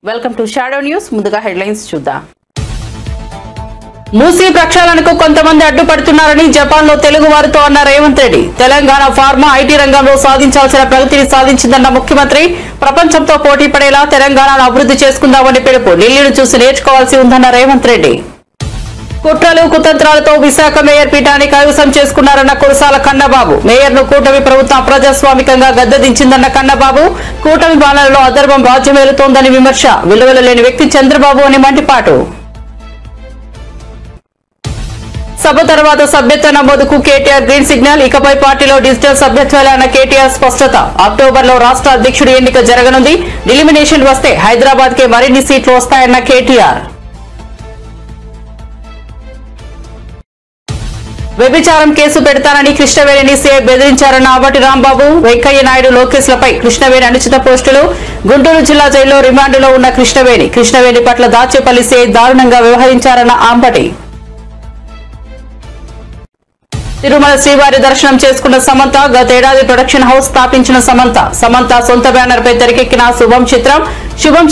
Welcome to shadow news. ముందుగా headlines చూద్దాం. మూసీ ప్రక్షాళనకు కొంతమంది అడ్డుపడుతున్నారని జపాన్ లో తెలుగు వారితో అన్న రేవంత్ రెడ్డి. తెలంగాణ ఫార్మా ఐటీ రంగంలో సాధించాల్సిన ప్రగతిని సాధించిందన్న ముఖ్యమంత్రి. ప్రపంచంతో పోటీ పడేలా తెలంగాణను అభివృద్ధి చేసుకుందామని పిలుపు. ఢిల్లీని చూసి నేర్చుకోవాల్సి ఉందన్న రేవంత్ రెడ్డి. కుట్రలు కుతంత్రాలతో విశాఖ మేయర్ పీఠాన్ని కైవసం చేసుకున్నారన్న కురసాల కన్నబాబు. మేయర్ను కూటమి ప్రభుత్వం అప్రజాస్వామికంగా గద్దెదించిందన్న కన్నబాబు. కూటమి పాలనలో అధర్మం రాజ్యమేలుతోందని విమర్శ. విలువలు లేని వ్యక్తి చంద్రబాబు అని మండిపాటు. సభ తర్వాత సభ్యత్వ నమోదుకు కేటీఆర్ గ్రీన్ సిగ్నల్. ఇకపై పార్టీలో డిజిటల్ సభ్యత్వాలే అన్న కేటీఆర్ స్పష్టత. అక్టోబర్ లో రాష్ట్ర అధ్యక్షుడి ఎన్నిక జరగనుంది. ఎలిమినేషన్ వస్తే హైదరాబాద్ కే మరిన్ని సీట్లు వస్తాయన్న కేటీఆర్. వ్యభిచారం కేసు పెడతానని కృష్ణవేణిని సీఐ బెదిరించారన్న ఆవటి రాంబాబు. వెంకయ్య నాయుడు లోకేశ్లపై కృష్ణవేణి అనుచిత పోస్టులు. గుంటూరు జిల్లా జైల్లో రిమాండ్లో ఉన్న కృష్ణవేణి పట్ల దాచేపల్లి సీఐ దారుణంగా వ్యవహరించారన్న ఆంబటి. తిరుమల శ్రీవారి దర్శనం చేసుకున్న సమంత. గతేడాది ప్రొడక్షన్ హౌస్ స్థాపించిన సమంత సొంత బ్యానర్ పై తెరకెక్కిన శుభం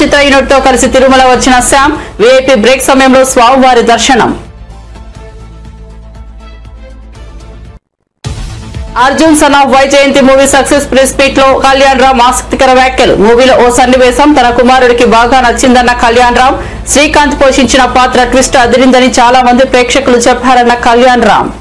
చిత్ర యూనిట్ తో కలిసి తిరుమల వచ్చిన శ్యామ్. వీఐపీ బ్రేక్ సమయంలో స్వామివారి దర్శనం. Arjun son of Vyjayanthi movie success press meet లో కళ్యాణ్ రామ్ ఆసక్తికర వ్యాఖ్యలు. మూవీలో ఓ సన్నివేశం తన కుమారుడికి బాగా నచ్చిందన్న కళ్యాణ్ రామ్. శ్రీకాంత్ పోషించిన పాత్ర ట్విస్ట్ అదిరిందని చాలా మంది ప్రేక్షకులు చెప్పారన్న కళ్యాణ్ రామ్.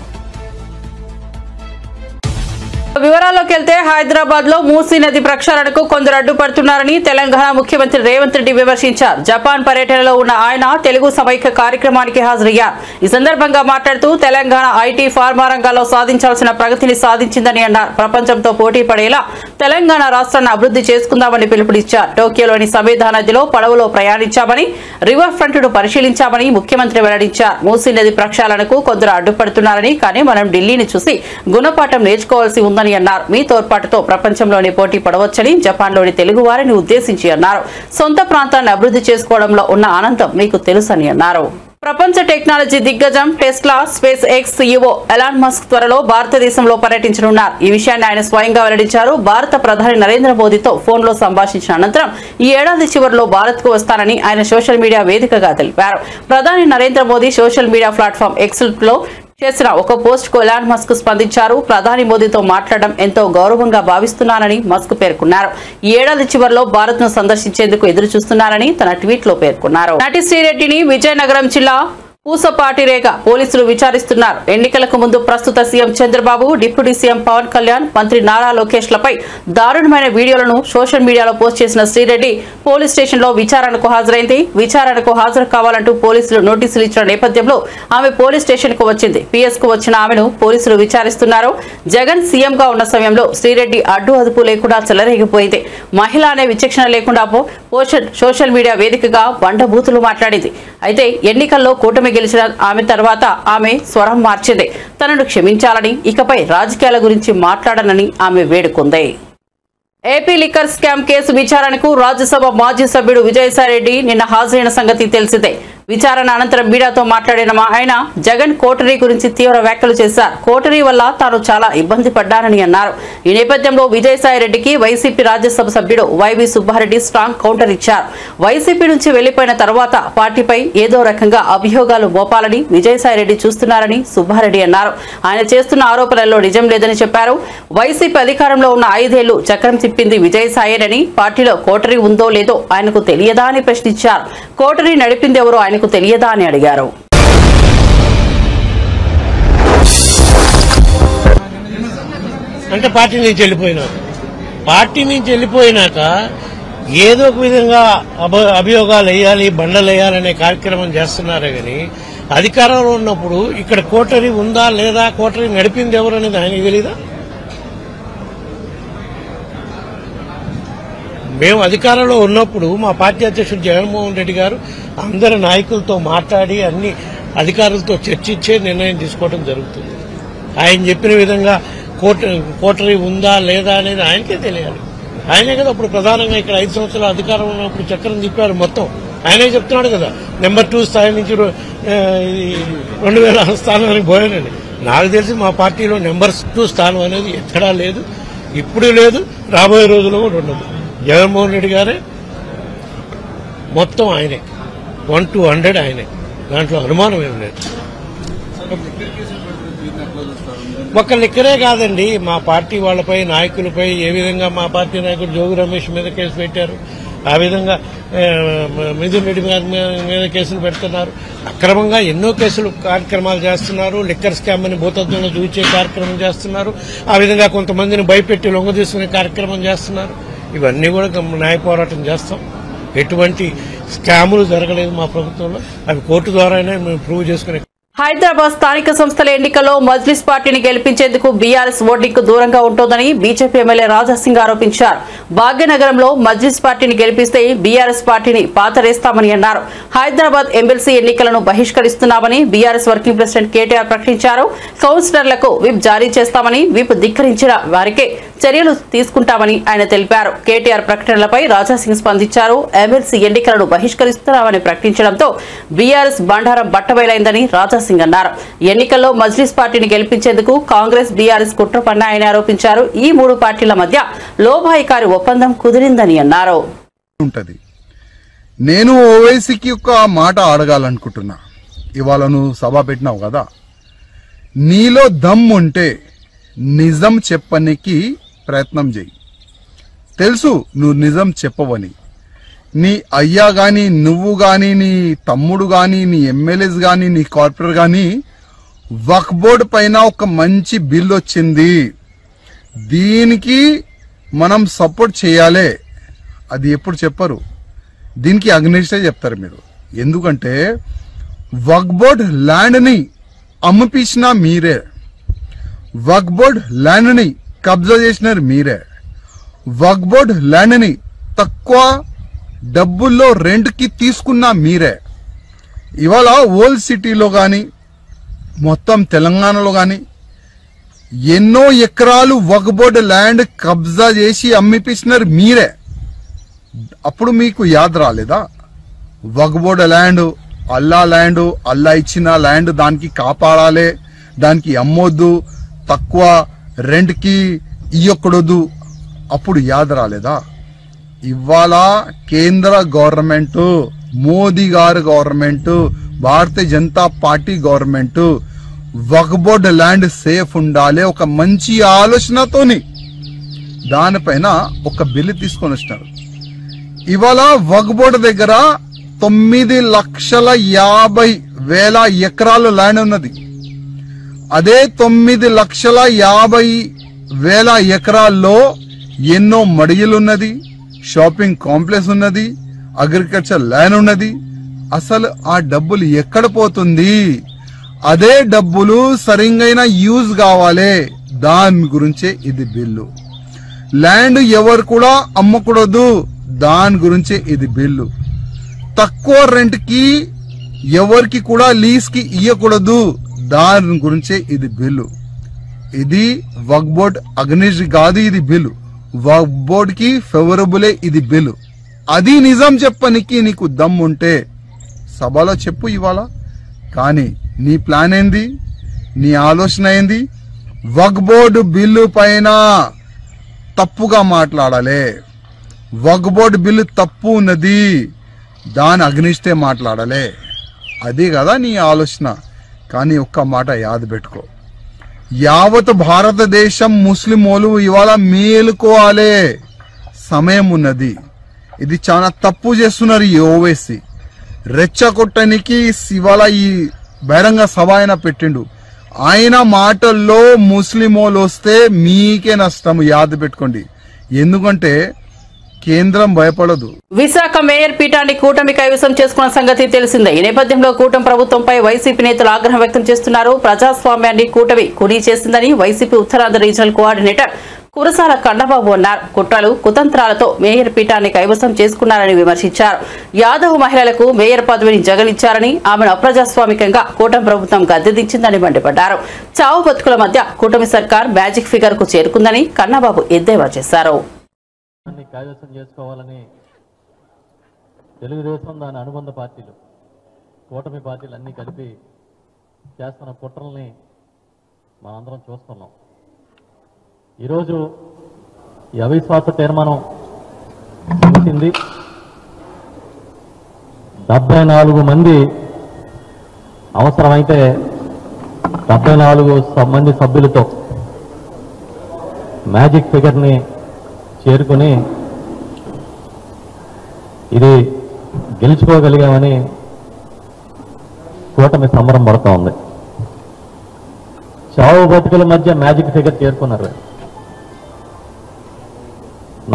వివరాల్లోకి వెళ్తే హైదరాబాద్ లో మూసీ నది ప్రక్షాళనకు కొందరు అడ్డుపడుతున్నారని తెలంగాణ ముఖ్యమంత్రి రేవంత్ రెడ్డి విమర్శించారు. జపాన్ పర్యటనలో ఉన్న ఆయన తెలుగు సమైక్య కార్యక్రమానికి హాజరయ్యారు. ఈ సందర్భంగా మాట్లాడుతూ తెలంగాణ ఐటీ ఫార్మా రంగాల్లో సాధించాల్సిన ప్రగతిని సాధించిందని అన్నారు. ప్రపంచంతో పోటీ పడేలా తెలంగాణ రాష్ట్రాన్ని అభివృద్ధి చేసుకుందామని పిలుపునిచ్చారు. టోక్యోలోని సమేధా నదిలో పడవలో ప్రయాణించామని, రివర్ ఫ్రంట్ ను పరిశీలించామని ముఖ్యమంత్రి వెల్లడించారు. మూసీ నది ప్రక్షాళనకు కొందరు అడ్డుపడుతున్నారని, కానీ మనం ఢిల్లీని చూసి గుణపాఠం నేర్చుకోవాల్సి ఉందని అన్నారు. మీ తోడ్పాటుతో ప్రపంచంలోని పోటీ పడవచ్చని జపాన్లోని తెలుగు వారిని ఉద్దేశించి అన్నారు. సొంత ప్రాంతాన్ని అభివృద్ధి చేసుకోవడంలో ఉన్న ఆనందం మీకు తెలుసని అన్నారు. ప్రపంచ టెక్నాలజీ దిగ్గజం Tesla space X CEO Elon Musk త్వరలో భారతదేశంలో పర్యటించనున్నారు. ఈ విషయాన్ని ఆయన స్వయంగా వెల్లడించారు. భారత ప్రధాని నరేంద్ర మోదీతో ఫోన్ లో సంభాషించిన అనంతరం ఈ ఏడాది చివరిలో భారత్ కు వస్తానని ఆయన సోషల్ మీడియా వేదికగా తెలిపారు. ప్రధాని Narendra Modi social media platform X లో చేసిన ఒక పోస్ట్ కు ఎలాన్ మస్క్ స్పందించారు. ప్రధాని మోదీతో మాట్లాడడం ఎంతో గౌరవంగా భావిస్తున్నానని మస్క్ పేర్కొన్నారు. ఈ ఏడాది చివరిలో భారత్ ను సందర్శించేందుకు ఎదురు చూస్తున్నారని తన ట్వీట్ లో పేర్కొన్నారు. నటి శ్రీరెడ్డిని విజయనగరం జిల్లా పూసపాటి రేఖ పోలీసులు విచారిస్తున్నారు. ఎన్నికలకు ముందు ప్రస్తుత CM Chandrababu, deputy CM Pawan Kalyan, మంత్రి నారా లోకేష్ లపై దారుణమైన వీడియోలను సోషల్ మీడియాలో పోస్ట్ చేసిన శ్రీరెడ్డి పోలీస్ స్టేషన్ లో విచారణకు హాజరైంది. విచారణకు హాజరు కావాలంటూ పోలీసులు నోటీసులు ఇచ్చిన నేపథ్యంలో ఆమె పోలీస్ స్టేషన్ కు వచ్చింది. పిఎస్ కు వచ్చిన ఆమెను పోలీసులు విచారిస్తున్నారు. జగన్ సీఎం గా ఉన్న సమయంలో శ్రీరెడ్డి అడ్డు అదుపు లేకుండా చెలరేగిపోయింది. మహిళ అనే విచక్షణ లేకుండా సోషల్ మీడియా వేదికగా బండబూతులు మాట్లాడింది. అయితే ఎన్నికల్లో కూటమి గెలిచిన ఆమె తర్వాత ఆమె స్వరం మార్చింది. తనను క్షమించాలని, ఇకపై రాజకీయాల గురించి మాట్లాడనని ఆమె వేడుకుంది. ఏపీ లిక్కర్ స్కామ్ కేసు విచారణకు రాజ్యసభ మాజీ సభ్యుడు విజయసాయిరెడ్డి నిన్న హాజరైన సంగతి తెలిసిందే. విచారణ అనంతరం మీడియాతో మాట్లాడిన ఆయన జగన్ కోటరీ గురించి తీవ్ర వ్యాఖ్యలు చేశారు. కోటరీ వల్ల తాను చాలా ఇబ్బంది పడ్డానని అన్నారు. ఈ నేపథ్యంలో విజయసాయిరెడ్డికి వైసీపీ రాజ్యసభ సభ్యుడు వైవి సుబ్బారెడ్డి స్ట్రాంగ్ కౌంటర్ ఇచ్చారు. వైసీపీ నుంచి వెళ్లిపోయిన తర్వాత పార్టీపై ఏదో రకంగా అభియోగాలు మోపాలని విజయసాయిరెడ్డి చూస్తున్నారని సుబ్బారెడ్డి అన్నారు. ఆయన చేస్తున్న ఆరోపణల్లో నిజం లేదని చెప్పారు. వైసీపీ అధికారంలో ఉన్న 5 ఏళ్లు చక్రం తిప్పింది విజయసాయిరెడ్డి. పార్టీలో కోటరీ ఉందో లేదో ఆయనకు తెలియదా అని ప్రశ్నించారు. కోటరీ నడిపింది ఎవరో ఆయనకు తెలియదా అని అడిగారు. అంటే పార్టీ నుంచి వెళ్ళిపోయినాక ఏదో ఒక విధంగా అభియోగాలు వేయాలి, బండలు వేయాలనే కార్యక్రమం చేస్తున్నారే గాని అధికారంలో ఉన్నప్పుడు ఇక్కడ కోటరీ ఉందా లేదా, కోటరీ నడిపింది ఎవరు అనేది ఆయనకి తెలీదా? మేము అధికారంలో ఉన్నప్పుడు మా పార్టీ అధ్యక్షుడు జగన్మోహన్ రెడ్డి గారు అందరి నాయకులతో మాట్లాడి అన్ని అధికారులతో చర్చించే నిర్ణయం తీసుకోవడం జరుగుతుంది. ఆయన చెప్పిన విధంగా కోటరీ ఉందా లేదా అనేది ఆయనకే తెలియాలి. ఆయనే కదా అప్పుడు ప్రధానంగా ఇక్కడ 5 సంవత్సరాల అధికారం ఉన్నప్పుడు చక్రం తిప్పారు మొత్తం. ఆయనే చెప్తున్నాడు కదా నెంబర్ 2 స్థాయి నుంచి 2000 స్థానానికి పోయానని. నాకు తెలిసి మా పార్టీలో నెంబర్ 2 స్థానం అనేది ఎక్కడా లేదు, ఇప్పుడు లేదు, రాబోయే రోజుల్లో కూడా ఉండదు. జగన్మోహన్ రెడ్డి గారే మొత్తం ఆయనే 1 to 100 ఆయనే, దాంట్లో అనుమానం ఏం లేదు. ఒక్క లిక్కరే కాదండి, మా పార్టీ వాళ్ళపై నాయకులపై ఏ విధంగా మా పార్టీ నాయకుడు జోగి రమేష్ మీద కేసు పెట్టారు, ఆ విధంగా మిథున్ రెడ్డి మీద కేసులు పెడుతున్నారు, అక్రమంగా ఎన్నో కేసులు కార్యక్రమాలు చేస్తున్నారు, లిక్కర్ స్కామ్ అని భూతత్వంలో చూపించే కార్యక్రమం చేస్తున్నారు, ఆ విధంగా కొంతమందిని భయపెట్టి లొంగ తీసుకునే కార్యక్రమం చేస్తున్నారు. ఇవన్నీ కూడా న్యాయ పోరాటం చేస్తాం. ఎటువంటి స్కాములు జరగలేదు మా ప్రభుత్వంలో, అవి కోర్టు ద్వారానే మేము ప్రూవ్ చేసుకునే. హైదరాబాద్ స్థానిక సంస్థల ఎన్నికల్లో మజ్లిస్ పార్టీని గెలిపించేందుకు బీఆర్ఎస్ ఓటింగ్ కు దూరంగా ఉంటోందని బీజేపీ ఎమ్మెల్యే రాజాసింగ్ ఆరోపించారు. భాగ్యనగరంలో మజ్లిస్ పార్టీని గెలిపిస్తే బీఆర్ఎస్ పార్టీని పాతరేస్తామని అన్నారు. హైదరాబాద్ ఎమ్మెల్సీ ఎన్నికలను బహిష్కరిస్తున్నామని బీఆర్ఎస్ వర్కింగ్ ప్రెసిడెంట్ కేటీఆర్ ప్రకటించారు. కౌన్సిలర్లకు విప్ జారీ చేస్తామని, విప్ ధిక్కరించిన వారికే చర్యలు తీసుకుంటామని ఆయన తెలిపారు. కేటీఆర్ ప్రకటనలపై రాజాసింగ్ స్పందించారు. ఎమ్మెల్సీ ఎన్నికలను బహిష్కరిస్తున్నామని ప్రకటించడంతో బీఆర్ఎస్ బండారం బట్టబయలైందని రాజాసింగ్ అన్నారు. ఎన్నికల్లో మజ్లిస్ పార్టీని గెలిపించేందుకు కాంగ్రెస్ బీఆర్ఎస్ కుట్ర పన్నాయని ఆరోపించారు. ఈ మూడు పార్టీల మధ్య లోపాయికారి ఒప్పందం కుదిరిందని అన్నారు. నేను ఓవైసీకి ఒక మాట అడగాలనుకుంటున్నా. ఇవాళ నువ్వు సభ పెట్టినావు కదా, నీలో దమ్ ఉంటే నిజం చెప్పనికి ప్రయత్నం చేయి. తెలుసు నువ్వు నిజం చెప్పవని. నీ అయ్యా గాని, నువ్వు గాని, నీ తమ్ముడు గాని, నీ ఎమ్మెల్యేస్ గాని, నీ కార్పొరేటర్ గాని వక్ఫ్ బోర్డు పైన ఒక మంచి బిల్ వచ్చింది, దీనికి మనం సపోర్ట్ చేయాలి. అది ఎప్పుడు చెప్పరు, దీనికి అగ్నిస్టే చెప్తారు మీరు. ఎందుకంటే వక్ఫ్ బోర్డు ల్యాండ్ ని అమ్మిపించినా మీరే, వక్ఫ్ బోర్డు ల్యాండ్ ని కబ్జా చేసినారు మీరే, వక్ఫ్ బోర్డు ల్యాండ్ ని తక్కువ డబ్బుల్లో రెంట్ కి తీసుకున్నా మీరే. ఇవాళ ఓల్డ్ సిటీలో గాని, మొత్తం తెలంగాణలో గాని ఎన్నో ఎకరాలు వక్ఫ్ బోర్డు ల్యాండ్ కబ్జా చేసి అమ్మిపించినారు మీరే. అప్పుడు మీకు యాద్ రాలేదా? వక్ఫ్ బోర్డు ల్యాండ్ అల్లా ఇచ్చిన ల్యాండ్, దానికి కాపాడాలి, దానికి అమ్మొద్దు, తక్కువ రెంట్ కి ఇయ్యకూడదు. అప్పుడు యాద్ రాలేదా? ఇవాళ కేంద్ర గవర్నమెంట్, మోదీ గారు government, Bharatiya Janata party government వక్ఫ్ బోర్డు ల్యాండ్ సేఫ్ ఉండాలి ఒక మంచి ఆలోచనతోని దానిపైన ఒక బిల్లు తీసుకొని వచ్చినారు. ఇవాళ వక్ఫ్ బోర్డు దగ్గర 9,50,000 ఎకరాలు ల్యాండ్ ఉన్నది. అదే 9,50,000 ఎకరాల్లో ఎన్నో మడియలున్నది, షాపింగ్ కాంప్లెక్స్ ఉన్నది, అగ్రికల్చర్ ల్యాండ్ ఉన్నది. అసలు ఆ డబ్బులు ఎక్కడ పోతుంది? అదే డబ్బులు సరిగైన యూజ్ కావాలి, దాని గురించే ఇది బిల్లు. ల్యాండ్ ఎవరు కూడా అమ్మకూడదు, దాని గురించే ఇది బిల్లు. తక్కువ రెంట్ కి ఎవరికి కూడా లీజ్ కి ఇయ్యకూడదు, దాని గురించే ఇది బిల్లు. ఇది వక్ఫ్ బోర్డ్ అగ్నిస్ట్ కాదు, ఇది బిల్లు. వక్ఫ్ బోర్డ్ కి ఫేవరబులే ఇది బిల్లు. అది నిజం చెప్పనికి నీకు దమ్ ఉంటే సభలో చెప్పు ఇవాళ. కానీ నీ ప్లాన్ ఏంది? నీ ఆలోచన ఏంది? వక్ఫ్ బోర్డు బిల్లు పైన తప్పుగా మాట్లాడాలి. వక్ఫ్ బోర్డు బిల్లు తప్పు ఉన్నది, దాని అగ్నిస్టే మాట్లాడాలి. అది కదా నీ ఆలోచన. కానీ ఒక్క మాట యాద పెట్టుకో, యావత్ భారతదేశం ముస్లింలు ఇవాళ మేలుకోవాలి, సమయం ఉన్నది. ఇది చాలా తప్పు చేస్తున్నారు ఈ ఓవైసీ. రెచ్చగొట్టడానికి ఇవాళ ఈ బహిరంగ సభ ఆయన పెట్టిండు. ఆయన మాటల్లో ముస్లింలు వస్తే మీకే నష్టం, యాద పెట్టుకోండి. ఎందుకంటే కేంద్రం భయపడదు. విశాఖ మేయర్ పీఠాన్ని కూటమి కైవసం చేసుకున్న సంగతి తెలిసిందే. ఈ నేపథ్యంలో కూటమి ప్రభుత్వంపై వైసీపీ నేతలు ఆగ్రహం వ్యక్తం చేస్తున్నారు. ప్రజాస్వామ్యాన్ని కూటమి కునీ చేసిందని YCP Uttarandhra regional coordinator Kurasala Kannababu అన్నారు. కుట్రలు కుతంత్రాలతో మేయర్ పీఠాన్ని కైవసం చేసుకున్నారని విమర్శించారు. యాదవ్ మహిళలకు మేయర్ పదవిని జగనిచ్చారని, ఆమెను అప్రజాస్వామికంగా కూటమి ప్రభుత్వం గద్దెదించిందని మండిపడ్డారు. చావు బతుకుల మధ్య కూటమి సర్కార్ మ్యాజిక్ ఫిగర్ కు చేరుకుందని కన్నబాబు ఎద్దేవా చేశారు. కైవసం చేసుకోవాలని తెలుగుదేశం, దాని అనుబంధ పార్టీలు, కూటమి పార్టీలు అన్నీ కలిపి చేస్తున్న కుట్రల్ని మనందరం చూస్తున్నాం. ఈరోజు ఈ అవిశ్వాస తీర్మానం ముగిసింది. 74 మంది అవసరమైతే 74 మంది సభ్యులతో మ్యాజిక్ ఫిగర్ని చేరుకుని ఇది గెలుచుకోగలిగామని కూటమి సంబరం పడుతూ ఉంది. చావు బతుకుల మధ్య మ్యాజిక్ ఫిగర్ చేరుకున్నారు.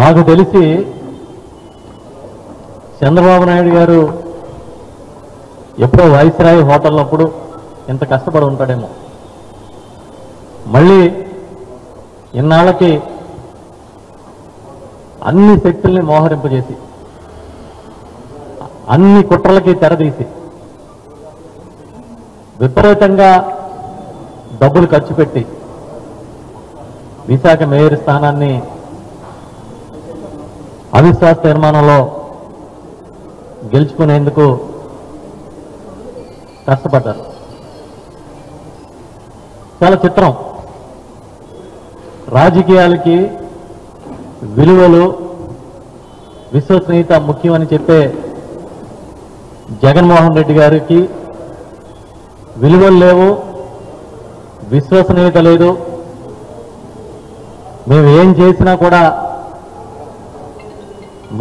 నాకు తెలిసి చంద్రబాబు నాయుడు గారు ఎప్పుడో వైస్రాయ్ హోటల్నప్పుడు ఇంత కష్టపడి ఉంటాడేమో. మళ్ళీ ఇన్నాళ్ళకి అన్ని శక్తుల్ని మోహరింపజేసి అన్ని కుట్రలకి తెరదీసి విపరీతంగా డబ్బులు ఖర్చు పెట్టి విశాఖ మేయర్ స్థానాన్ని అవిశ్వాస తీర్మానంలో గెలుచుకునేందుకు కష్టపడ్డారు. చాలా చిత్రం. రాజకీయాలకి విలువలు విశ్వసనీయత ముఖ్యమని చెప్పే జగన్మోహన్ రెడ్డి గారికి విలువలు లేవు, విశ్వసనీయత లేదు. మేము ఏం చేసినా కూడా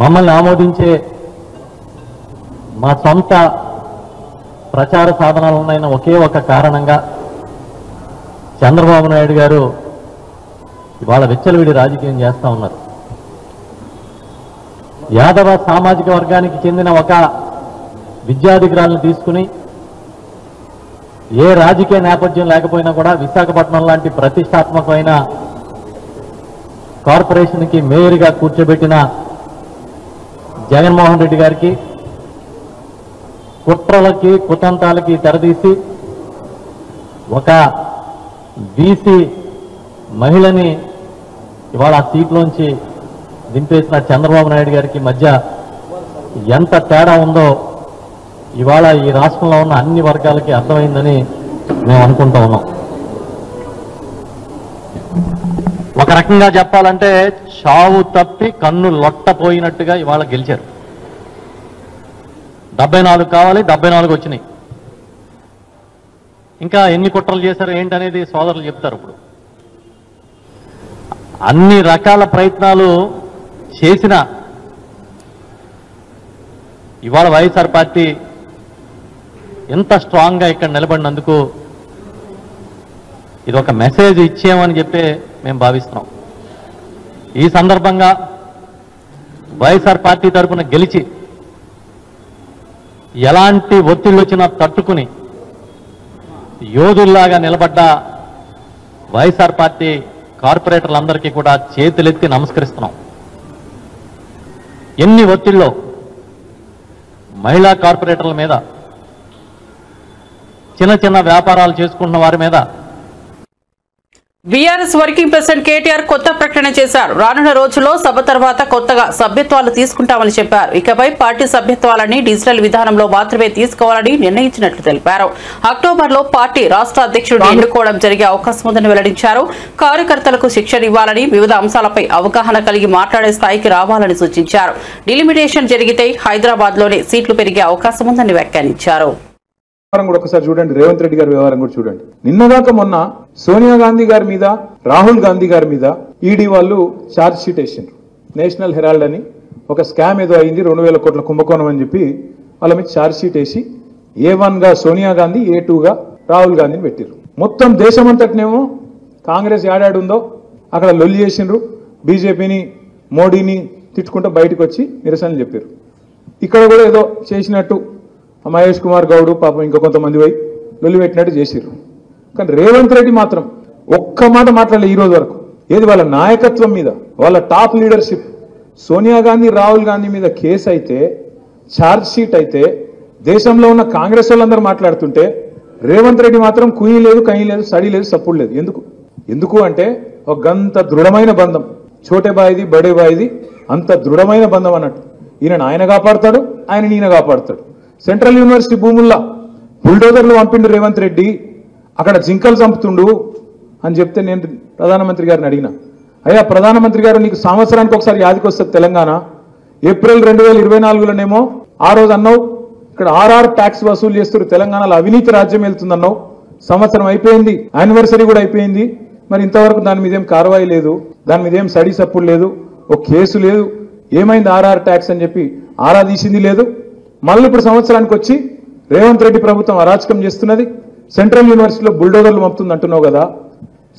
మమ్మల్ని ఆమోదించే మా సొంత ప్రచార సాధనాలు ఉన్నాయన్న ఒకే ఒక కారణంగా చంద్రబాబు నాయుడు గారు ఇవాళ విచ్చలవిడి రాజకీయం చేస్తూ ఉన్నారు. యాదవ సామాజిక వర్గానికి చెందిన ఒక విద్యాధికారులను తీసుకుని ఏ రాజకీయ నేపథ్యం లేకపోయినా కూడా విశాఖపట్నం లాంటి ప్రతిష్టాత్మకమైన కార్పొరేషన్కి మేయర్గా కూర్చోబెట్టిన జగన్మోహన్ రెడ్డి గారికి కుట్రలకి కుతంత్రాలకి తెరదీసి ఒక బీసీ మహిళని ఇవాళ ఆ సీట్లోంచి దింపేసిన చంద్రబాబు నాయుడు గారికి మధ్య ఎంత తేడా ఉందో ఇవాళ ఈ రాష్ట్రంలో ఉన్న అన్ని వర్గాలకి అర్థమైందని మేము అనుకుంటూ ఉన్నాం. ఒక రకంగా చెప్పాలంటే చావు తప్పి కన్ను లొట్టపోయినట్టుగా ఇవాళ గెలిచారు. 74 కావాలి, 74 వచ్చినాయి. ఇంకా ఎన్ని కుట్రలు చేశారు ఏంటనేది సోదరులు చెప్తారు. ఇప్పుడు అన్ని రకాల ప్రయత్నాలు చేసిన ఇవాళ వైఎస్ఆర్ పార్టీ ఎంత స్ట్రాంగ్గా ఇక్కడ నిలబడినందుకు ఇది ఒక మెసేజ్ ఇచ్చామని చెప్పి మేము భావిస్తున్నాం. ఈ సందర్భంగా వైఎస్ఆర్ పార్టీ తరఫున గెలిచి ఎలాంటి ఒత్తిళ్ళు వచ్చినా తట్టుకుని యోధుల్లాగా నిలబడ్డ వైఎస్ఆర్ పార్టీ కార్పొరేటర్లందరికీ కూడా చేతులెత్తి నమస్కరిస్తున్నాం. ఎన్ని ఒత్తిళ్ళు మహిళా కార్పొరేటర్ల మీద, చిన్న చిన్న వ్యాపారాలు చేసుకుంటున్న వారి మీద. బీఆర్ఎస్ వర్కింగ్ ప్రెసిడెంట్ కేటీఆర్ కొత్త ప్రకటన చేశారు. రానున్న రోజుల్లో సభ తర్వాత కొత్తగా సభ్యత్వాలు తీసుకుంటామని చెప్పారు. ఇకపై పార్టీ సభ్యత్వాలని డిజిటల్ విధానంలో మాత్రమే తీసుకోవాలని నిర్ణయించినట్లు తెలిపారు. అక్టోబర్లో పార్టీ రాష్ట్ర అధ్యక్షుడిని ఎన్నుకోవడం జరిగే అవకాశం ఉందని వెల్లడించారు. కార్యకర్తలకు శిక్షణ ఇవ్వాలని, వివిధ అంశాలపై అవగాహన కలిగి మాట్లాడే స్థాయికి రావాలని సూచించారు. డిలిమిటేషన్ జరిగితే హైదరాబాద్ లోనే సీట్లు పెరిగే అవకాశం ఉందని వ్యాఖ్యానించారు. కూడా ఒకసారి చూడండి, రేవంత్ రెడ్డి గారి వ్యవహారం కూడా చూడండి. నిన్నదాకా మొన్న సోనియా గాంధీ గారి మీద, రాహుల్ గాంధీ గారి మీద ఈడీ వాళ్ళు ఛార్జ్ షీట్ వేసిండ్రు. నేషనల్ హెరాల్డ్ అని ఒక స్కామ్ ఏదో అయింది, 2000 కోట్ల కుంభకోణం అని చెప్పి వాళ్ళ మీద ఛార్జ్ షీట్ వేసి A1 గా సోనియా గాంధీ, A2 గా రాహుల్ గాంధీని పెట్టిరు. మొత్తం దేశమంతటినేమో కాంగ్రెస్ ఏడాడుందో అక్కడ లొల్లి చేసిండ్రు. బీజేపీని, మోడీని తిట్టుకుంటూ బయటకు వచ్చి నిరసనలు చెప్పారు. ఇక్కడ కూడా ఏదో చేసినట్టు మహేష్ కుమార్ గౌడ్ పాపం ఇంకా కొంతమంది పోయి లొల్లి పెట్టినట్టు చేసిర్రు. కానీ రేవంత్ రెడ్డి మాత్రం ఒక్క మాట మాట్లాడలే ఈ రోజు వరకు. ఏది వాళ్ళ నాయకత్వం మీద, వాళ్ళ టాప్ లీడర్షిప్, సోనియా గాంధీ, రాహుల్ గాంధీ మీద కేసు అయితే, ఛార్జ్ షీట్ అయితే, దేశంలో ఉన్న కాంగ్రెస్ వాళ్ళందరూ మాట్లాడుతుంటే రేవంత్ రెడ్డి మాత్రం కుయ్యి లేదు, కయ్యి లేదు, సడి లేదు, సప్పుడు లేదు. ఎందుకు అంటే ఒక గంత దృఢమైన బంధం, చోటే బాయిది బడే బాయిది అంత దృఢమైన బంధం అన్నట్టు. ఈయన ఆయన కాపాడుతాడు, ఆయన ఈయన కాపాడుతాడు. సెంట్రల్ యూనివర్సిటీ భూముల్లో బుల్డోజర్లు పంపిండు రేవంత్ రెడ్డి, అక్కడ జింకలు చంపుతుండు అని చెప్తే నేను ప్రధానమంత్రి గారిని అడిగిన, అయ్యా ప్రధానమంత్రి గారు నీకు సంవత్సరానికి ఒకసారి యాదికి వస్తుంది తెలంగాణ. ఏప్రిల్ 2024లోనేమో ఆ రోజు అన్నావు ఇక్కడ ఆర్ఆర్ ట్యాక్స్ వసూలు చేస్తారు, తెలంగాణలో అవినీతి రాజ్యం వెళ్తుందన్నావు. సంవత్సరం అయిపోయింది, యానివర్సరీ కూడా అయిపోయింది. మరి ఇంతవరకు దాని మీద ఏం కార్వాయి లేదు, దాని మీద ఏం స్టడీ సపోర్ట్ లేదు, ఒక కేసు లేదు. ఏమైంది ఆర్ఆర్ ట్యాక్స్ అని చెప్పి ఆరా తీసింది లేదు. మళ్ళీ ఇప్పుడు సంవత్సరానికి వచ్చి రేవంత్ రెడ్డి ప్రభుత్వం అరాచకం చేస్తున్నది, సెంట్రల్ యూనివర్సిటీలో బుల్డోజర్లు పంపుతుంది అంటున్నావు కదా.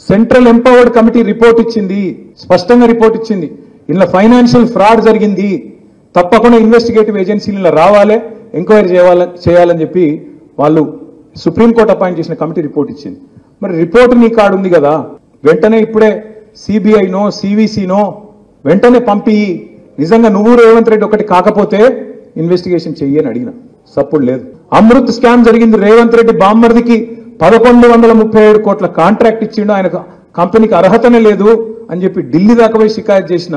సెంట్రల్ ఎంపవర్డ్ కమిటీ రిపోర్ట్ ఇచ్చింది, స్పష్టంగా రిపోర్ట్ ఇచ్చింది. ఇలా ఫైనాన్షియల్ ఫ్రాడ్ జరిగింది, తప్పకుండా ఇన్వెస్టిగేటివ్ ఏజెన్సీలు ఇలా రావాలి, ఎంక్వైరీ చేయాలని చెప్పి వాళ్ళు సుప్రీంకోర్టు అపాయింట్ చేసిన కమిటీ రిపోర్ట్ ఇచ్చింది. మరి రిపోర్ట్ నీ కాడు ఉంది కదా, వెంటనే ఇప్పుడే సిబిఐనో సివిసినో వెంటనే పంపి, నిజంగా నువ్వు రేవంత్ రెడ్డి ఒకటి కాకపోతే ఇన్వెస్టిగేషన్ చెయ్యని అడిగిన, సప్పుడు లేదు. అమృత్ స్కామ్ జరిగింది, రేవంత్ రెడ్డి బామ్మర్దికి 1137 కోట్ల కాంట్రాక్ట్ ఇచ్చిండు, ఆయన కంపెనీకి అర్హతనే లేదు అని చెప్పి ఢిల్లీ దాకా పోయి షికాయత్ చేసిన,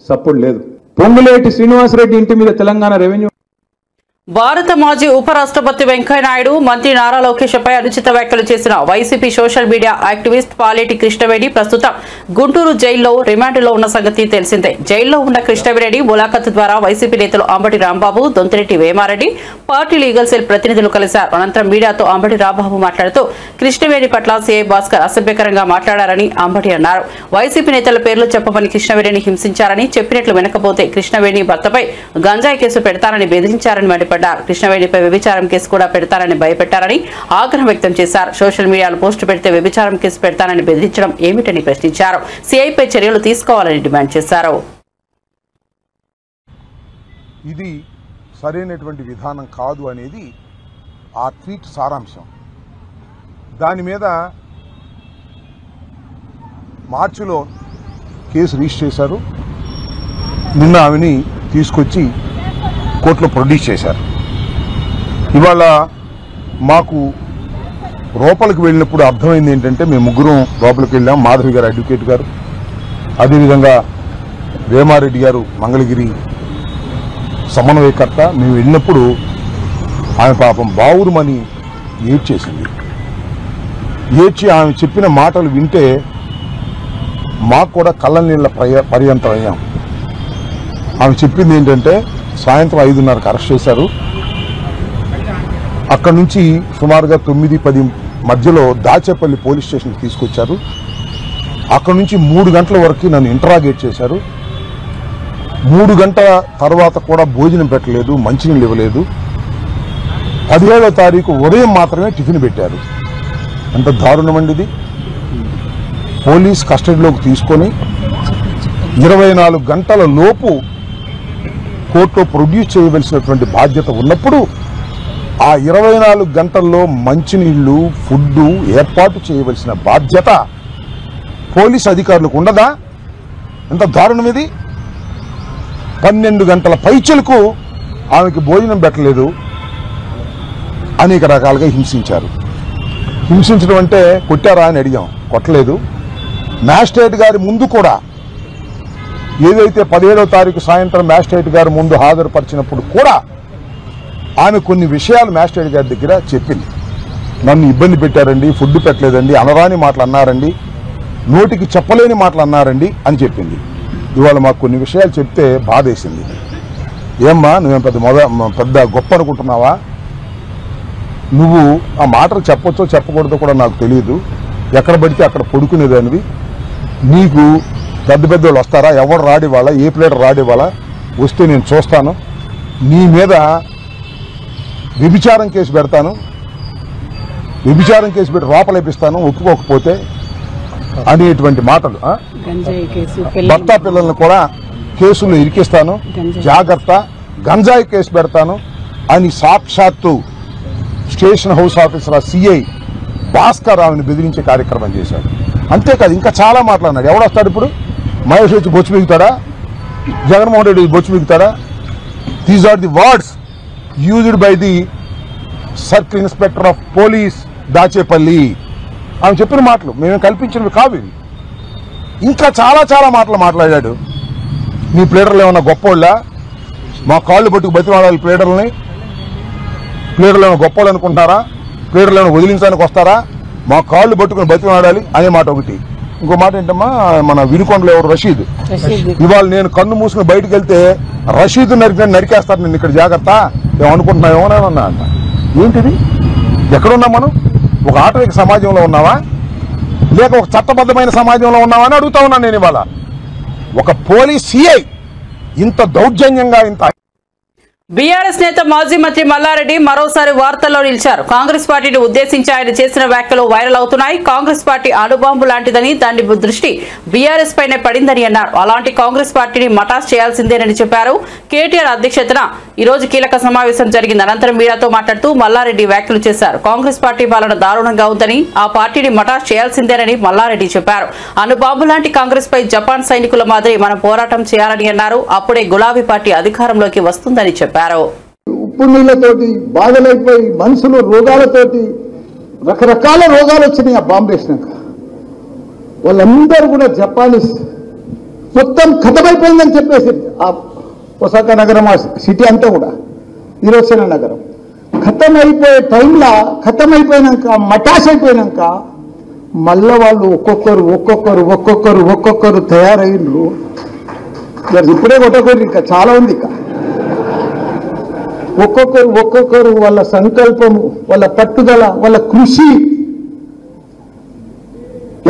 సప్పుడు లేదు. పొంగులేటి శ్రీనివాసరెడ్డి ఇంటి మీద తెలంగాణ రెవెన్యూ. భారత మాజీ ఉపరాష్ట్రపతి వెంకయ్యనాయుడు మంత్రి నారా లోకేష్ పై అనుచిత వ్యాఖ్యలు చేసిన YCP social media activist Paleti Krishnaveni ప్రస్తుతం గుంటూరు జైల్లో రిమాండ్లో ఉన్న సంగతి తెలిసిందే. జైల్లో ఉన్న కృష్ణవేణి ములాఖత్ ద్వారా వైసీపీ నేతలు Ambati Rambabu, Dontireddy Vemareddy, party legal cell ప్రతినిధులు కలిశారు. అనంతరం మీడియాతో అంబటి రాంబాబు మాట్లాడుతూ కృష్ణవేణి పట్ల సీఐ భాస్కర్ అసభ్యకరంగా మాట్లాడారని అంబటి అన్నారు. వైసీపీ నేతల పేర్లు చెప్పమని కృష్ణవేణిని హింసించారని, చెప్పినట్లు వినకపోతే కృష్ణవేణి భర్తపై గంజాయి కేసు పెడతారని బెదిరించారని మండిపడ్డారు. కృష్ణవేణిపై వ్యభిచారం కేసు కూడా పెడతారని భయపెట్టారని ఆగ్రహం వ్యక్తం చేశారు. సోషల్ మీడియాలో పోస్టు పెడితే వ్యభిచారం కేసు పెడతానని బెదిరించడం ఏమిటని ప్రశ్నించారు. సీఐపై చర్యలు తీసుకోవాలని డిమాండ్ చేశారు. ఇది సరైనటువంటి విధానం కాదు అనేది ఆ ట్వీట్ సారాంశం. దాని మీద మార్చిలో కేసు రిజిస్టర్ చేశారు. నిన్న ఆమెని తీసుకొచ్చి కోర్టులో ప్రొడ్యూస్ చేశారు. ఇవాళ మాకు లోపలికి వెళ్ళినప్పుడు అర్థమైంది ఏంటంటే, మేము ముగ్గురం లోపలికి వెళ్ళాం. మాధవి గారు అడ్వకేట్ గారు, అదేవిధంగా వేమారెడ్డి గారు మంగళగిరి సమన్వయకర్త. మేము వెళ్ళినప్పుడు ఆమె పాపం బావురుమని ఏడ్చేసింది. ఏడ్చి ఆమె చెప్పిన మాటలు వింటే మాకు కూడా కళ్ళ నీళ్ళ పర్యంతం అయ్యాం. ఆమె చెప్పింది ఏంటంటే, సాయంత్రం 5:30కి అరెస్ట్ చేశారు. అక్కడి నుంచి సుమారుగా 9-10 మధ్యలో దాచేపల్లి పోలీస్ స్టేషన్కి తీసుకొచ్చారు. అక్కడి నుంచి 3 గంటల వరకు నన్ను ఇంటరాగేట్ చేశారు. 3 గంటల తర్వాత కూడా భోజనం పెట్టలేదు, మంచినీళ్ళు ఇవ్వలేదు. 17వ తారీఖు ఉదయం మాత్రమే టిఫిన్ పెట్టారు. ఎంత దారుణమండి ఇది. పోలీస్ కస్టడీలోకి తీసుకొని 24 గంటల లోపు కోర్టులో ప్రొడ్యూస్ చేయవలసినటువంటి బాధ్యత ఉన్నప్పుడు ఆ 24 గంటల్లో మంచినీళ్లు, ఫుడ్ ఏర్పాటు చేయవలసిన బాధ్యత పోలీస్ అధికారులకు ఉండదా? ఎంత దారుణం ఇది. 12 గంటల పైచలకు ఆమెకి భోజనం పెట్టలేదు. అనేక రకాలుగా హింసించారు. హింసించడం అంటే కొట్టారా అని అడిగాం, కొట్టలేదు. మ్యాజిస్ట్రేట్ గారి ముందు కూడా, ఏదైతే 17వ తారీఖు సాయంత్రం మ్యాజిస్ట్రేట్ గారి ముందు హాజరుపరిచినప్పుడు కూడా ఆమె కొన్ని విషయాలు మ్యాజిస్ట్రేట్ గారి దగ్గర చెప్పింది. నన్ను ఇబ్బంది పెట్టారండి, ఫుడ్ పెట్టలేదండి, అనరాని మాటలు అన్నారండి, నోటికి చెప్పలేని మాటలు అన్నారండి అని చెప్పింది. ఇవాళ మాకు కొన్ని విషయాలు చెప్తే బాధేసింది. ఏమ్మా నువ్వేం పెద్ద గొప్ప అనుకుంటున్నావా? నువ్వు ఆ మాటలు చెప్పొచ్చో చెప్పకూడదో కూడా నాకు తెలియదు. ఎక్కడ పడితే అక్కడ పడుకునేదానివి. నీకు పెద్ద వాళ్ళు వస్తారా? ఎవరు రాడివాళ్ళ, ఏ ప్లేటర్ రాడివాళ్ళ? వస్తే నేను చూస్తాను. నీ మీద వ్యభిచారం కేసు పెడతాను, వ్యభిచారం కేసు పెట్టి లోపలేపిస్తాను ఒప్పుకోకపోతే అనేటువంటి మాటలు. భర్త పిల్లల్ని కూడా కేసుల్లో ఇరికిస్తాను, జాగ్రత్త, గంజాయి కేసు పెడతాను అని సాక్షాత్తు station house officer CI Bhaskar రావుని బెదిరించే కార్యక్రమం చేశాడు. అంతేకాదు ఇంకా చాలా మాట్లాడినాడు. ఎవడొస్తాడు ఇప్పుడు? మహేష్ వచ్చి బొచ్చు మిగుతాడా? జగన్మోహన్ రెడ్డి బొచ్చు మిగుతాడా? These are the words used by the circle inspector of police Dachepalli. ఆమె చెప్పిన మాటలు మేము కల్పించినవి కావు ఇవి. ఇంకా చాలా చాలా మాటలు మాట్లాడాడు. మీ ప్లేడర్లు ఏమన్నా గొప్పోళ్ళ? మా కాళ్ళు పట్టుకు బతిమాడాలి ప్లేడర్లని? ప్లేడర్లు ఏమైనా గొప్పోళ్ళు అనుకుంటున్నారా? ప్లేడర్లు ఏమైనా వదిలించడానికి వస్తారా? మా కాళ్ళు పట్టుకుని బతిమాడాలి అనే మాట ఒకటి. ఇంకో మాట ఏంటమ్మా, మన వినుకొండలో ఎవరు రషీద్, ఇవాళ నేను కన్ను మూసుకుని బయటకు వెళ్తే రషీద్ నరికేస్తారు నేను ఇక్కడ, జాగ్రత్త ఏమనుకుంటున్నామో అని అన్నా అంట. ఏంటిది? ఎక్కడున్నాం మనం? ఒక ఆటవిక సమాజంలో ఉన్నావా లేక ఒక చట్టబద్ధమైన సమాజంలో ఉన్నావా అని అడుగుతా ఉన్నాను నేను ఇవాళ. ఒక పోలీస్ సిఐ ఇంత దౌర్జన్యంగా ఇంత బీఆర్ఎస్ నేత మాజీ మంత్రి మల్లారెడ్డి మరోసారి వార్తల్లో నిలిచారు. కాంగ్రెస్ పార్టీని ఉద్దేశించి ఆయన చేసిన వ్యాఖ్యలు వైరల్ అవుతున్నాయి. కాంగ్రెస్ పార్టీ అణుబాంబు లాంటిదని దాని దృష్టి బీఆర్ఎస్ పైనే పడిందని అన్నారు. అలాంటి కాంగ్రెస్ పార్టీని మటాస్ చేయాల్సిందేనని చెప్పారు. కేటీఆర్ అధ్యక్షతన ఈ రోజు కీలక సమావేశం జరిగింది. అనంతరం మీడియాతో మాట్లాడుతూ మల్లారెడ్డి వ్యాఖ్యలు చేశారు. కాంగ్రెస్ పార్టీ పాలన దారుణంగా ఉందని ఆ పార్టీని మటాస్ చేయాల్సిందేనని మల్లారెడ్డి చెప్పారు. అణుబాంబు లాంటి కాంగ్రెస్ పై జపాన్ సైనికుల మాదిరి మనం పోరాటం చేయాలని అన్నారు. అప్పుడే గులాబీ పార్టీ అధికారంలోకి వస్తుందని చెప్పారు. ఉప్పు నీళ్లతోటి బాధలైపోయి మనుషులు రోగాలతోటి రకరకాల రోగాలు వచ్చినాయి ఆ బాంబు వేసినాక. వాళ్ళందరూ కూడా జపానీస్ మొత్తం ఖతమైపోయిందని చెప్పేసి ఆ ఒసాక నగరం ఆ సిటీ అంతా కూడా హిరోషిమా నగరం ఖతమైపోయే టైంలో ఖతమైపోయినాక మటాష్ అయిపోయినాక మళ్ళా వాళ్ళు ఒక్కొక్కరు తయారయ్యిండ్రు. ఇప్పుడే కొట్టకూడదు, ఇంకా చాలా ఉంది. ఇంకా ఒక్కొక్కరు వాళ్ళ సంకల్పము, వాళ్ళ పట్టుదల, వాళ్ళ కృషి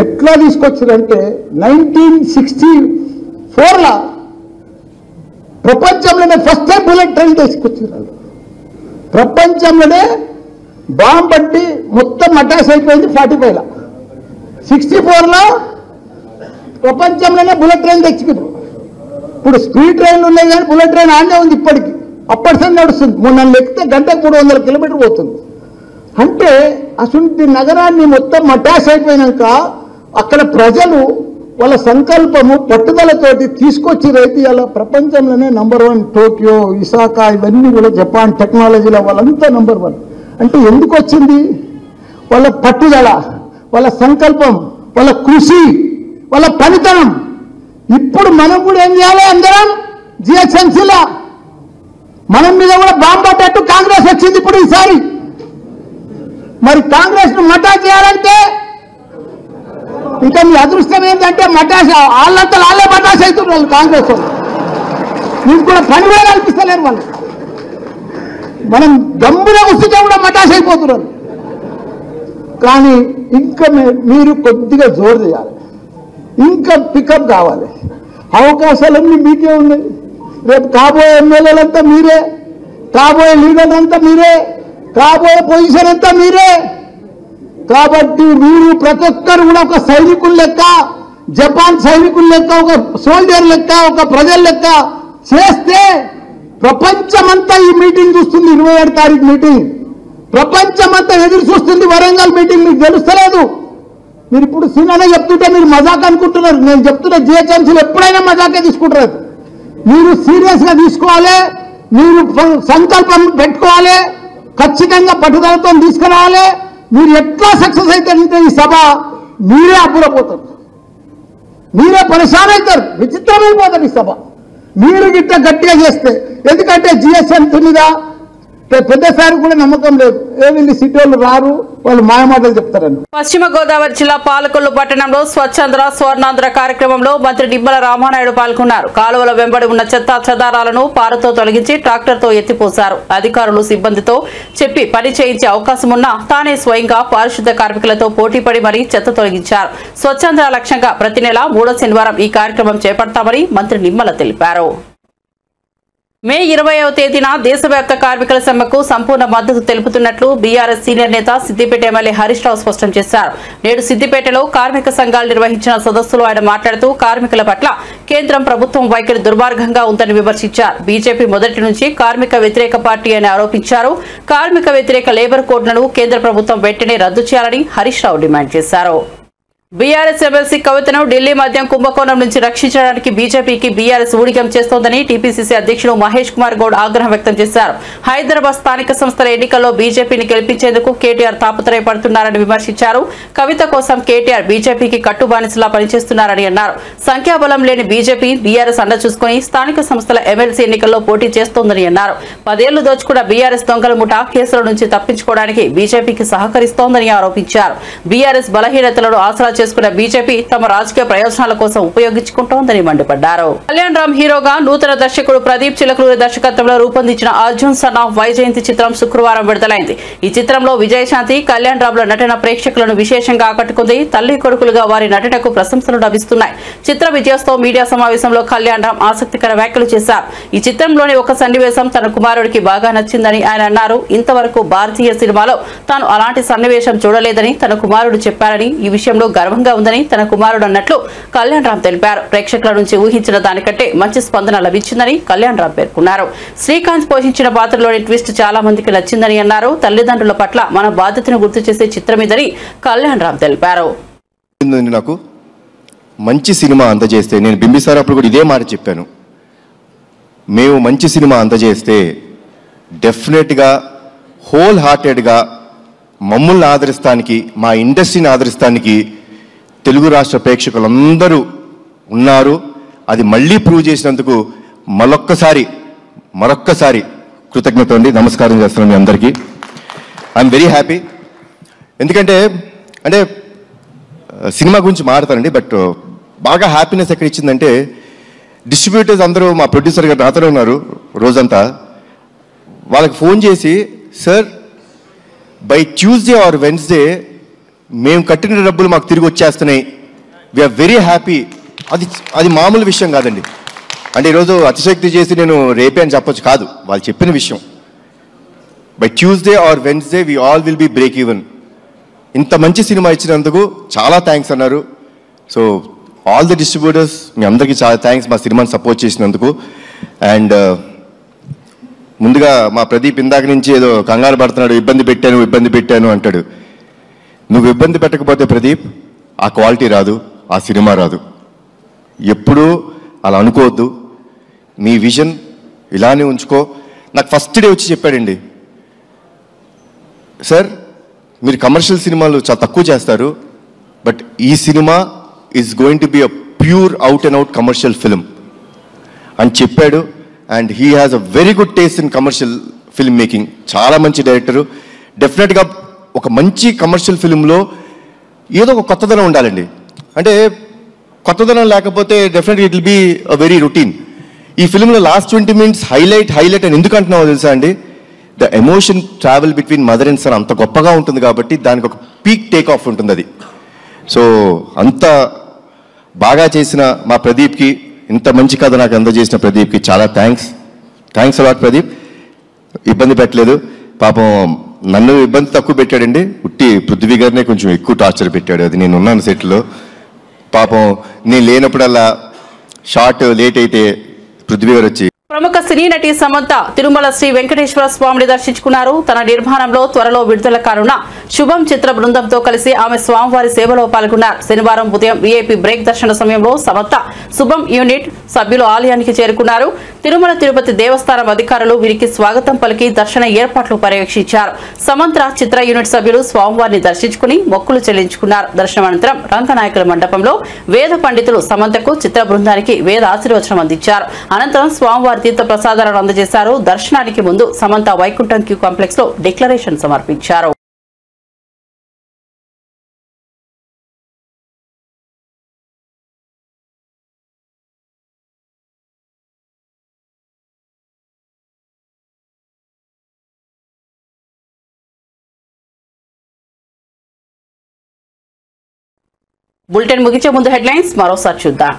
ఎట్లా తీసుకొచ్చారంటే 1964 ప్రపంచంలోనే ఫస్ట్ టైం బుల్లెట్ ట్రైన్ తీసుకొచ్చారు. ప్రపంచంలోనే బాంబు పట్టి మొత్తం అటాచ్ అయిపోయింది 45లో. 64లో ప్రపంచంలోనే బుల్లెట్ ట్రైన్ తెచ్చుకున్నారు. ఇప్పుడు స్పీడ్ ట్రైన్లు ఉన్నాయి కానీ బుల్లెట్ ట్రైన్ ఆనే ఉంది ఇప్పటికి. అప్పటి నడుస్తుంది. మొన్న లెక్కితే గంటకు 300 కిలోమీటర్ పోతుంది. అంటే అసలు నగరాన్ని మొత్తం అటాచ్ అయిపోయినాక అక్కడ ప్రజలు వాళ్ళ సంకల్పము పట్టుదలతోటి తీసుకొచ్చి రైతు ఇలా ప్రపంచంలోనే #1 టోక్యో, ఇసాకా ఇవన్నీ కూడా జపాన్ టెక్నాలజీలో వాళ్ళంతా #1. అంటే ఎందుకు వచ్చింది? వాళ్ళ పట్టుదల, వాళ్ళ సంకల్పం, వాళ్ళ కృషి, వాళ్ళ పనితనం. ఇప్పుడు మనం కూడా ఏం చేయాలి? అందరం జిహెచ్ఎంసీలో మనం మీద కూడా బాంబు పట్టేట్టు కాంగ్రెస్ వచ్చింది ఇప్పుడు ఈసారి. మరి కాంగ్రెస్ ను మటా చేయాలంటే ఇంకా మీ అదృష్టం ఏంటంటే మటాష్ వాళ్ళంతా వాళ్ళే మటాష్ అవుతున్నారు. వాళ్ళు కాంగ్రెస్ వాళ్ళు మీకు కూడా పని కూడా కల్పిస్తలేరు. వాళ్ళు మనం గమ్మున వస్తుంటే కూడా మటాష్ అయిపోతున్నారు. కానీ ఇంకా మీరు కొద్దిగా జోరు చేయాలి, ఇంకా పికప్ కావాలి. అవకాశాలన్నీ మీకే ఉన్నాయి. రేపు కాబోయే ఎమ్మెల్యేలంతా మీరే, కాబోయే లీడర్లంతా మీరే, కాబోయే పొజిషన్ అంతా మీరే. కాబట్టి మీరు ప్రతి ఒక్కరు కూడా ఒక సైనికుల లెక్క, జపాన్ సైనికుల లెక్క, ఒక సోల్జర్ లెక్క, ఒక ప్రజల లెక్క చేస్తే ప్రపంచమంతా ఈ మీటింగ్ చూస్తుంది. 27 తారీఖు మీటింగ్ ప్రపంచమంతా ఎదురు చూస్తుంది. వరంగల్ మీటింగ్ మీకు తెలుస్తలేదు. మీరు ఇప్పుడు సినిమానే చెప్తుంటే మీరు మజాక్ అనుకుంటున్నారు. నేను చెప్తున్న జిహెచ్ఎంసీలు ఎప్పుడైనా మజాకే తీసుకుంటారు. మీరు సీరియస్ గా తీసుకోవాలి. మీరు సంకల్పం పెట్టుకోవాలి. ఖచ్చితంగా పట్టుదలతో తీసుకురావాలి. మీరు ఎట్లా సక్సెస్ అవుతారంటే ఈ సభ మీరే అబ్బురపోతారు, మీరే పరేషాన్ అవుతారు, విచిత్రమైపోతారు ఈ సభ మీరు గిట్ట గట్టిగా చేస్తే. ఎందుకంటే జిఎస్ఎంసీ మీద పెద్దసారి కూడా నమ్మకం లేదు. ఏమింది సిటీ వాళ్ళు రారు, వాళ్ళు మాయమాటలు చెప్తారని. పశ్చిమ గోదావరి జిల్లా పాలకొల్లు పట్టణంలో స్వచ్ఛంద్ర స్వర్ణాంధ్ర కార్యక్రమంలో మంత్రి నిమ్మల రామానాయుడు పాల్గొన్నారు. కాలువల వెంబడి ఉన్న చెత్త చెదారాలను పారతో తొలగించి ట్రాక్టర్తో ఎత్తిపోశారు. అధికారులు సిబ్బందితో చెప్పి పని చేయించే అవకాశం ఉన్నా తానే స్వయంగా పారిశుద్ధ కార్మికులతో పోటీపడి మరీ చెత్త తొలగించారు. స్వచ్ఛంద్ర లక్ష్యంగా ప్రతి నెల 3వ శనివారం ఈ కార్యక్రమం చేపడతామని మంత్రి నిమ్మల తెలిపారు. మే 20వ తేదీన దేశవ్యాప్త కార్మికుల సమ్మెకు సంపూర్ణ మద్దతు తెలుపుతున్నట్లు బీఆర్ఎస్ సీనియర్ నేత సిద్దిపేట ఎమ్మెల్యే హరీష్ రావు స్పష్టం చేశారు. నేడు సిద్దిపేటలో కార్మిక సంఘాలు నిర్వహించిన సదస్సులో ఆయన మాట్లాడుతూ కార్మికుల పట్ల కేంద్రం ప్రభుత్వం వైఖరి దుర్మార్గంగా ఉందని విమర్శించారు. బీజేపీ మొదటి నుంచి కార్మిక వ్యతిరేక పార్టీ అని ఆరోపించారు. కార్మిక వ్యతిరేక లేబర్ కోడ్లను కేంద్ర ప్రభుత్వం వెంటనే రద్దు చేయాలని హరీష్ రావు డిమాండ్ చేశారు. బీఆర్ఎస్ ఎమ్మెల్సీ కవితను ఢిల్లీ మద్యం కుంభకోణం నుంచి రక్షించడానికి బీజేపీకి బీఆర్ఎస్ ఊడిగం చేస్తోందని టీపీసీసీ అధ్యక్షుడు మహేష్ కుమార్ గౌడ్ ఆగ్రహం వ్యక్తం చేశారు. హైదరాబాద్ స్థానిక సంస్థల ఎన్నికల్లో బీజేపీని గెలిపించేందుకు కేటీఆర్ తాపత్రయపడుతున్నారని విమర్శించారు. కవిత కోసం కేటీఆర్ బీజేపీకి కట్టుబానిసలా పనిచేస్తున్నారని అన్నారు. సంఖ్యాబలం లేని బీజేపీ బీఆర్ఎస్ అండ చూసుకుని స్థానిక సంస్థల ఎమ్మెల్సీ ఎన్నికల్లో పోటీ చేస్తోందని అన్నారు. 10 ఏళ్లు దోచుకున్న బీఆర్ఎస్ దొంగల ముఠా కేసుల నుంచి తప్పించుకోవడానికి బీజేపీకి సహకరిస్తోందని ఆరోపించారు. బీఆర్ఎస్ బలహీనతలను ఆసరా చేసుకున్న బీజేపీ తమ రాజకీయ ప్రయోజనాల కోసం ఉపయోగించుకుంటోందని మండిపడ్డారు. కళ్యాణ్ రామ్ హీరోగా నూతన దర్శకుడు ప్రదీప్ చిలకలూరి దర్శకత్వంలో రూపొందించిన అర్జున్ సన్ ఆఫ్ వైజయంతి చిత్రం శుక్రవారం విడుదలైంది. ఈ చిత్రంలో విజయశాంతి, కళ్యాణ్ రామ్ ల నటన ప్రేక్షకులను విశేషంగా ఆకట్టుకుంది. తల్లి కొడుకులుగా వారి నటనకు ప్రశంసలు లభిస్తున్నాయి. చిత్ర విజయోత్సవ మీడియా సమావేశంలో కళ్యాణ్ రామ్ ఆసక్తికర వ్యాఖ్యలు చేశారు. ఈ చిత్రంలోని ఒక సన్నివేశం తన కుమారుడికి బాగా నచ్చిందని ఆయన అన్నారు. ఇంతవరకు భారతీయ సినిమాలో తాను అలాంటి సన్నివేశం చూడలేదని తన కుమారుడు చెప్పారని, ఈ విషయంలో గర్వంగా ఉందని తన కుమారుడు అన్నట్లు కళ్యాణ్ రామ్ తెలిపారు. ప్రేక్షకుల నుంచి ఊహించిన దానికంటే మంచి స్పందన లభించిందని కళ్యాణ్ రామ్ పేర్కొన్నారు. శ్రీకాంత్ పోషించిన పాత్రలోని ట్విస్ట్ చాలా మందికి నచ్చిందని అన్నారు. తల్లిదండ్రుల పట్ల మన బాధ్యతను గుర్తు చేసే చిత్రమిదని కళ్యాణ్ రామ్ తెలిపారు. నాకు మంచి సినిమా అందజేస్తే, నేను బింబిసార్ అప్పుడు కూడా ఇదే మాట చెప్పాను, మేము మంచి సినిమా అందజేస్తే డెఫినెట్గా హోల్ హార్టెడ్గా మమ్మల్ని ఆదరిస్తానికి, మా ఇండస్ట్రీని ఆదరిస్తానికి తెలుగు రాష్ట్ర ప్రేక్షకులందరూ ఉన్నారు. అది మళ్ళీ ప్రూవ్ చేసినందుకు మరొక్కసారి కృతజ్ఞత ఉండి నమస్కారం చేస్తున్నాను మీ అందరికీ. I'm very happy. ఎందుకంటే సినిమా గురించి మాట్లాడతానండి, బట్ బాగా హ్యాపీనెస్ ఎక్కడ ఇచ్చిందంటే డిస్ట్రిబ్యూటర్స్ అందరూ, మా ప్రొడ్యూసర్ గారు నాతోనే ఉన్నారు రోజంతా, వాళ్ళకి ఫోన్ చేసి, sir by Tuesday or Wednesday మేము కట్టిన డబ్బులు మాకు తిరిగి వచ్చేస్తున్నాయి, వీఆర్ వెరీ హ్యాపీ. అది మామూలు విషయం కాదండి. అంటే ఈరోజు అతిశక్తి చేసి నేను రేపే అని చెప్పొచ్చు కాదు, వాళ్ళు చెప్పిన విషయం. By Tuesday or Wednesday we all will be break even. ఇంత మంచి సినిమా ఇచ్చినందుకు చాలా థ్యాంక్స్ అన్నారు. సో ఆల్ ది డిస్ట్రిబ్యూటర్స్, మీ అందరికీ చాలా థ్యాంక్స్ మా సినిమాని సపోర్ట్ చేసినందుకు. అండ్ ముందుగా మా ప్రదీప్ ఇందాక నుంచి ఏదో కంగారు పడుతున్నాడు, ఇబ్బంది పెట్టాను అంటాడు. నువ్వు ఇబ్బంది పెట్టకపోతే ప్రదీప్ ఆ క్వాలిటీ రాదు, ఆ సినిమా రాదు. ఎప్పుడూ అలా అనుకోవద్దు, మీ విజన్ ఇలానే ఉంచుకో. నాకు ఫస్ట్ డే వచ్చి చెప్పాడండి, సార్ మీరు కమర్షియల్ సినిమాలు చాలా తక్కువ చేస్తారు, బట్ ఈ cinema is going to be a pure out and out commercial film అని చెప్పాడు. And he has a very good taste in commercial film making. చాలా మంచి డైరెక్టరు. డెఫినెట్గా ఒక మంచి కమర్షియల్ ఫిల్మ్లో ఏదో ఒక కొత్తదనం ఉండాలండి. అంటే కొత్తదనం లేకపోతే డెఫినెట్గా it will be a very routine. ఈ ఫిల్మ్లో లాస్ట్ 20 minutes హైలైట్ అని ఎందుకు అంటున్నావో తెలుసా అండి, the emotion travel between mother and son అంత గొప్పగా ఉంటుంది కాబట్టి దానికి ఒక పీక్ టేక్ ఆఫ్ ఉంటుంది అది. సో అంత బాగా చేసిన మా ప్రదీప్కి, ఇంత మంచి కథ నాకు అందజేసిన ప్రదీప్కి చాలా థ్యాంక్స్ అలాట్ ప్రదీప్. ఇబ్బంది పెట్టలేదు పాపం, నన్ను ఇబ్బంది తక్కువ పెట్టాడండి, ఉట్టి పృథ్వీ గారినే కొంచెం ఎక్కువ టార్చర్ పెట్టాడు. అది నేను ఉన్నాను సెట్లో, పాపం నేను లేనప్పుడల్లా షార్ట్ లేట్ అయితే పృథ్వీ గారు వచ్చి. ప్రముఖ సినీ నటి సమంత తిరుమల శ్రీ వెంకటేశ్వర స్వామిని దర్శించుకున్నారు. తన నిర్మాణంలో త్వరలో విడుదల కానున్న శుభం చిత్ర బృందంతో కలిసి ఆమె స్వామివారి సేవలో పాల్గొన్నారు. శనివారం ఉదయం వీఐపీ బ్రేక్ దర్శన సమయంలో సమంత శుభం యూనిట్ సభ్యులు ఆలయానికి చేరుకున్నారు. తిరుమల తిరుపతి దేవస్థానం అధికారులు వీరికి స్వాగతం పలికి దర్శన ఏర్పాట్లు పర్యవేక్షించారు. సమంత చిత్ర యూనిట్ సభ్యులు స్వామివారిని దర్శించుకుని మొక్కులు చెల్లించుకున్నారు. దర్శనం అనంతరం రంగనాయకుల మండపంలో వేద పండితులు సమంతకు చిత్ర బృందానికి వేద ఆశీర్వచనం అందించారు. అనంతరం స్వామివారి తీర్థ ప్రసాదాలను అందజేశారు. దర్శనానికి ముందు సమంత వైకుంఠం క్యూ కాంప్లెక్స్ లో డిక్లరేషన్ సమర్పించారు. బులెటిన్ ముగించే ముందు హెడ్లైన్స్ మరోసారి చూద్దాం.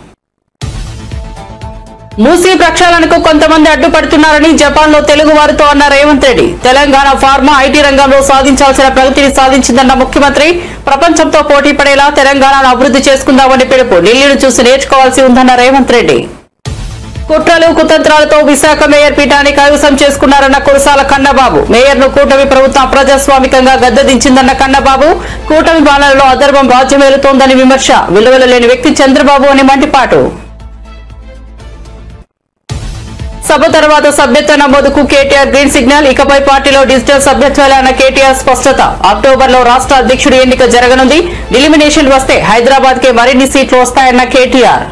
మూసీ ప్రక్షాళనకు కొంతమంది అడ్డుపడుతున్నారని జపాన్ లో తెలుగు వారితో అన్న రేవంత్ రెడ్డి. తెలంగాణ ఫార్మా ఐటీ రంగంలో సాధించాల్సిన ప్రగతిని సాధించిందన్న ముఖ్యమంత్రి. ప్రపంచంతో పోటీ పడేలా తెలంగాణను అభివృద్ధి చేసుకుందామని పిలుపు. ఢిల్లీని చూసి నేర్చుకోవాల్సి ఉందన్న రేవంత్ రెడ్డి. కుట్రలు కుతంత్రాలతో విశాఖ మేయర్ పీఠాన్ని కైవసం చేసుకున్నారన్న కురసాల కన్నబాబు. మేయర్ను కూటమి ప్రభుత్వం ప్రజాస్వామికంగా గద్దెదించిందన్న కన్నబాబు. కూటమి పాలనలో అధర్మం రాజ్యమేలుతోందని విమర్శ. విలువలు లేని వ్యక్తి చంద్రబాబు అని మండిపాటు. సభ తర్వాత సభ్యత్వ నమోదుకు కేటీఆర్ గ్రీన్ సిగ్నల్. ఇకపై పార్టీలో డిజిటల్ సభ్యత్వాలే అన్న కేటీఆర్ స్పష్టత. అక్టోబర్లో రాష్ట్ర అధ్యక్షుడి ఎన్నిక జరగనుంది. ఎలిమినేషన్ వస్తే హైదరాబాద్ కే మరిన్ని సీట్లు వస్తాయన్న కేటీఆర్.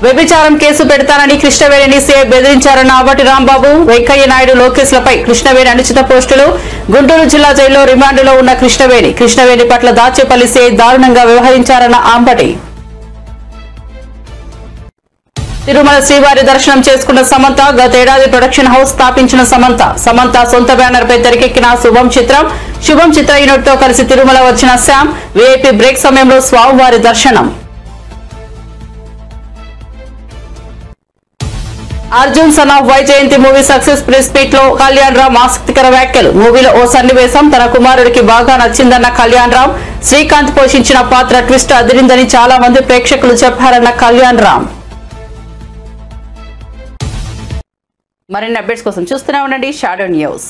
వ్యభిచారం కేసు పెడతానని కృష్ణవేణిని సీఐ బెదిరించారన్న ఆవటి రాంబాబు, వెంకయ్య నాయుడు, లోకేశ్లపై కృష్ణవేణి అనుచిత పోస్టులు. గుంటూరు జిల్లా జైల్లో రిమాండ్లో ఉన్న కృష్ణవేణి పట్ల దాచేపల్లి సీఐ దారుణంగా వ్యవహరించారన్న ఆంబటి. తిరుమల శ్రీవారి దర్శనం చేసుకున్న సమంత, గతేడాది ప్రొడక్షన్ హౌస్ స్థాపించిన సమంత సొంత బ్యానర్ పై తెరకెక్కిన శుభం చిత్ర యూనిట్ తో కలిసి తిరుమల వచ్చిన శ్యామ్, వీఐపీ బ్రేక్ సమయంలో స్వామివారి దర్శనం. Arjun son of Vyjayanthi movie success press meet లో కళ్యాణ్ రామ్ ఆసక్తికర వ్యాఖ్యలు. మూవీలో ఓ సన్నివేశం తన కుమారుడికి బాగా నచ్చిందన్న కళ్యాణ్ రామ్, శ్రీకాంత్ పోషించిన పాత్ర ట్విస్ట్ అదిరిందని చాలా మంది ప్రేక్షకులు చెప్పారన్న కళ్యాణ్ రామ్. మరిన్ని అప్డేట్స్ కోసం చూస్తూనే ఉండండి షాడో న్యూస్.